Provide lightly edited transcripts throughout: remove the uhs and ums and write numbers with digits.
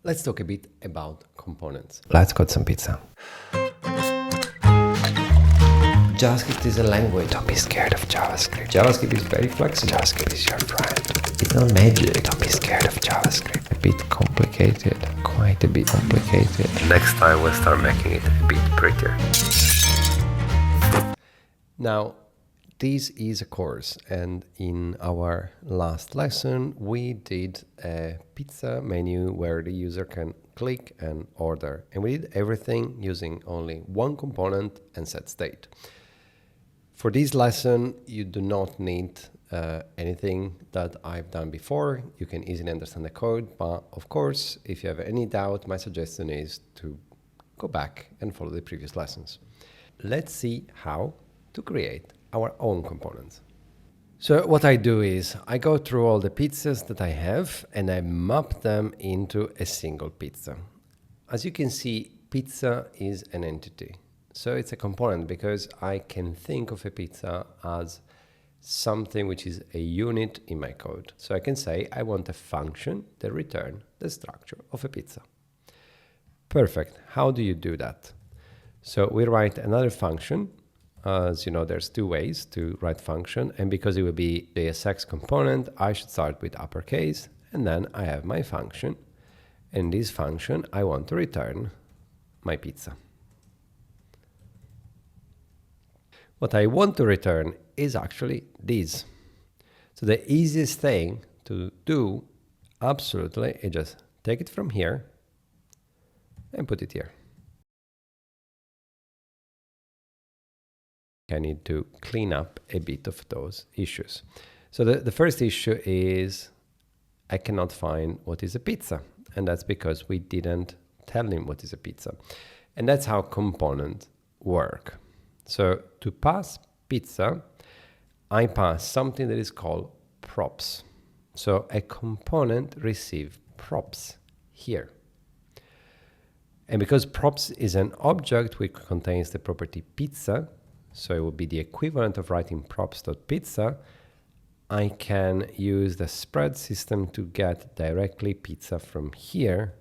Let's talk a bit about components. Let's cut some pizza. JavaScript is a language. Don't be scared of JavaScript. JavaScript is very flexible. JavaScript is your friend. It's not magic. Don't be scared of JavaScript. A bit complicated. Quite a bit complicated. Next time we'll start making it a bit prettier. Now, this is a course, and in our last lesson we did a pizza menu where the user can click and order, and we did everything using only one component and set state. For this lesson you do not need anything that I've done before. You can easily understand the code, but of course if you have any doubt, my suggestion is to go back and follow the previous lessons. Let's see how to create our own components. So what I do is I go through all the pizzas that I have and I map them into a single pizza. As you can see, pizza is an entity. So it's a component because I can think of a pizza as something which is a unit in my code. So I can say I want a function that returns the structure of a pizza. Perfect. How do you do that? So we write another function. As you know, there's two ways to write function, and because it will be the JSX component, I should start with uppercase, and then I have my function. In this function, I want to return my pizza. What I want to return is actually this. So the easiest thing to do, absolutely, is just take it from here and put it here. I need to clean up a bit of those issues. So the first issue is I cannot find what is a pizza, and that's because we didn't tell him what is a pizza. And that's how components work. So to pass pizza, I pass something that is called props. So a component receives props here. And because props is an object which contains the property pizza, so it would be the equivalent of writing props.pizza, I can use the spread system to get directly pizza from here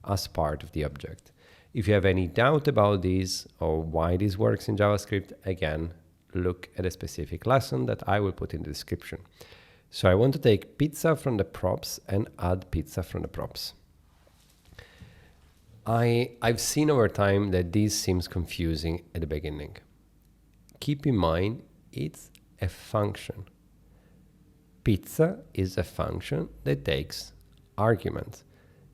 as part of the object. If you have any doubt about this or why this works in JavaScript, again, look at a specific lesson that I will put in the description. So I want to take pizza from the props and add pizza from the props. I've seen over time that this seems confusing at the beginning. Keep in mind, it's a function. Pizza is a function that takes arguments.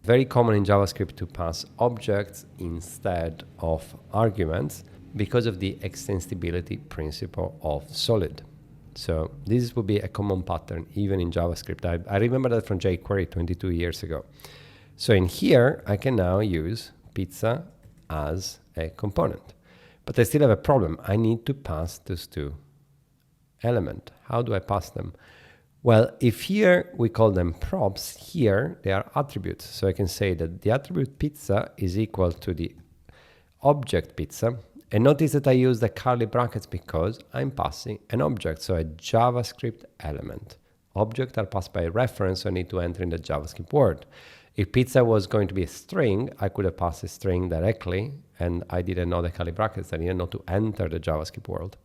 Very common in JavaScript to pass objects instead of arguments because of the extensibility principle of solid. So this would be a common pattern even in JavaScript. I remember that from jQuery 22 years ago. So in here, I can now use pizza as a component. But I still have a problem. I need to pass those two elements. How do I pass them? Well, if here we call them props, here they are attributes. So I can say that the attribute pizza is equal to the object pizza. And notice that I use the curly brackets because I'm passing an object, so a JavaScript element. Objects are passed by reference, so I need to enter in the JavaScript word. If pizza was going to be a string, I could have passed a string directly, and I didn't know the curly brackets. I didn't know to enter the JavaScript world.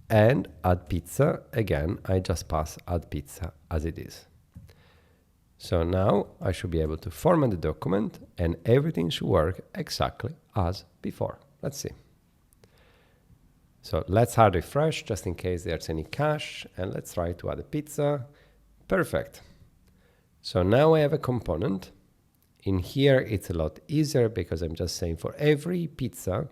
And add pizza, again, I just pass add pizza as it is. So now I should be able to format the document, and everything should work exactly as before. Let's see. So let's hard refresh just in case there's any cache, and let's try to add a pizza. Perfect. So now I have a component. In here, it's a lot easier because I'm just saying for every pizza,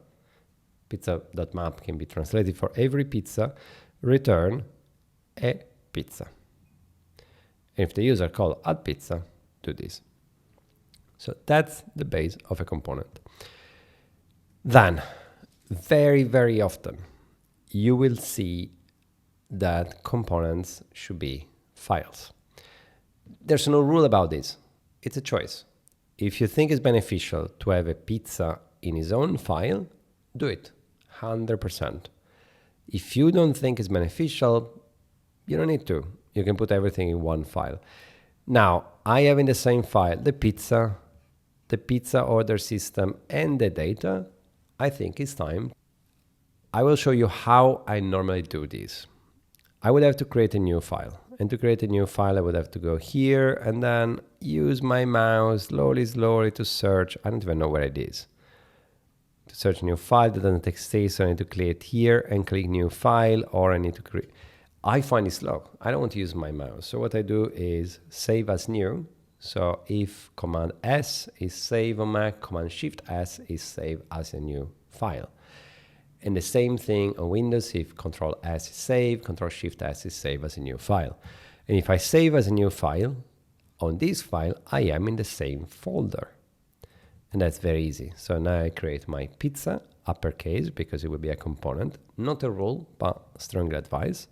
pizza.map can be translated for every pizza, return a pizza. And if the user call add pizza, do this. So that's the base of a component. Then, very, very often, you will see that components should be files. There's no rule about this. It's a choice. If you think it's beneficial to have a pizza in its own file, do it, 100%. If you don't think it's beneficial, you don't need to. You can put everything in one file. Now, I have in the same file the pizza order system, and the data. I think it's time. I will show you how I normally do this. I would have to create a new file. And to create a new file, I would have to go here and then use my mouse slowly to search. I don't even know where it is. To search a new file that doesn't exist, so I need to click here and click new file, or I need to create. I find it slow. I don't want to use my mouse. So what I do is save as new. So if Command S is save on Mac, Command Shift S is save as a new file. And the same thing on Windows, if Control S is save, Control Shift S is save as a new file. And if I save as a new file, on this file, I am in the same folder. And that's very easy. So now I create my pizza, uppercase, because it will be a component, not a rule, but strongly advised.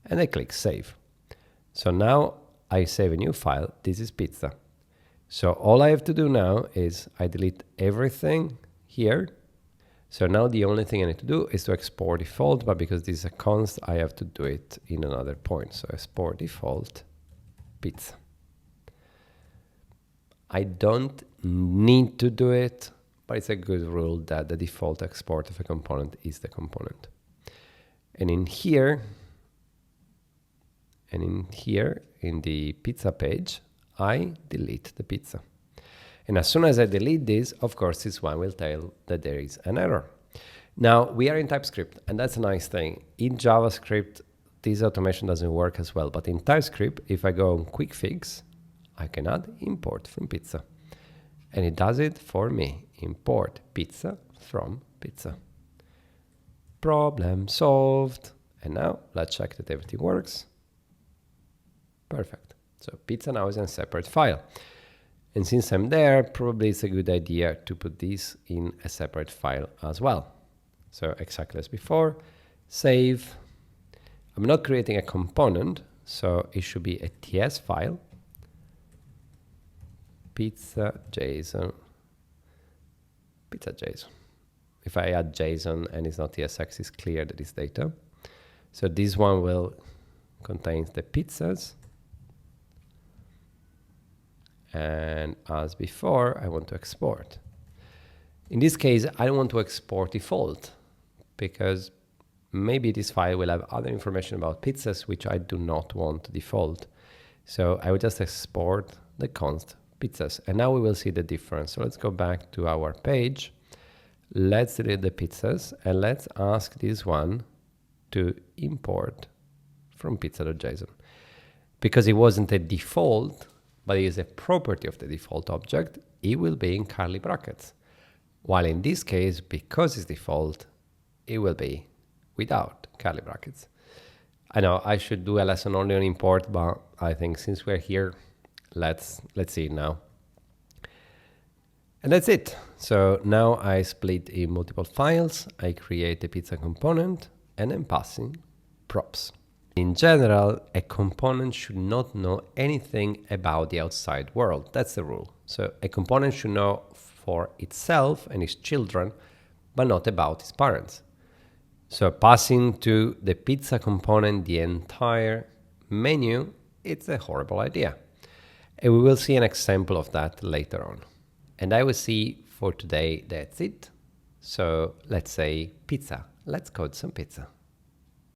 And I click save. So now I save a new file. This is pizza. So all I have to do now is I delete everything here. So now the only thing I need to do is to export default, but because this is a const, I have to do it in another point. So export default pizza. I don't need to do it, but it's a good rule that the default export of a component is the component. And in here, in the pizza page, I delete the pizza. And as soon as I delete this, of course, this one will tell that there is an error. Now, we are in TypeScript, and that's a nice thing. In JavaScript, this automation doesn't work as well. But in TypeScript, if I go on quick fix, I can add import from pizza. And it does it for me. Import pizza from pizza. Problem solved. And now let's check that everything works. Perfect. So pizza now is in a separate file. And since I'm there, probably it's a good idea to put this in a separate file as well. So exactly as before, save. I'm not creating a component, so it should be a TS file. Pizza.json. Pizza.json. If I add JSON and it's not TSX, it's clear that it's data. So this one will contain the pizzas. And as before, I want to export. In this case, I don't want to export default because maybe this file will have other information about pizzas which I do not want to default. So I will just export the const pizzas. And now we will see the difference. So let's go back to our page. Let's delete the pizzas and let's ask this one to import from pizza.json. Because it wasn't a default, but it is a property of the default object, it will be in curly brackets. While in this case, because it's default, it will be without curly brackets. I know I should do a lesson only on import, but I think since we're here, let's see it now. And that's it. So now I split in multiple files, I create a pizza component, and I'm passing props. In general, a component should not know anything about the outside world. That's the rule. So a component should know for itself and its children, but not about its parents. So passing to the pizza component the entire menu, it's a horrible idea. And we will see an example of that later on. And I will see for today that's it. So let's say pizza. Let's code some pizza.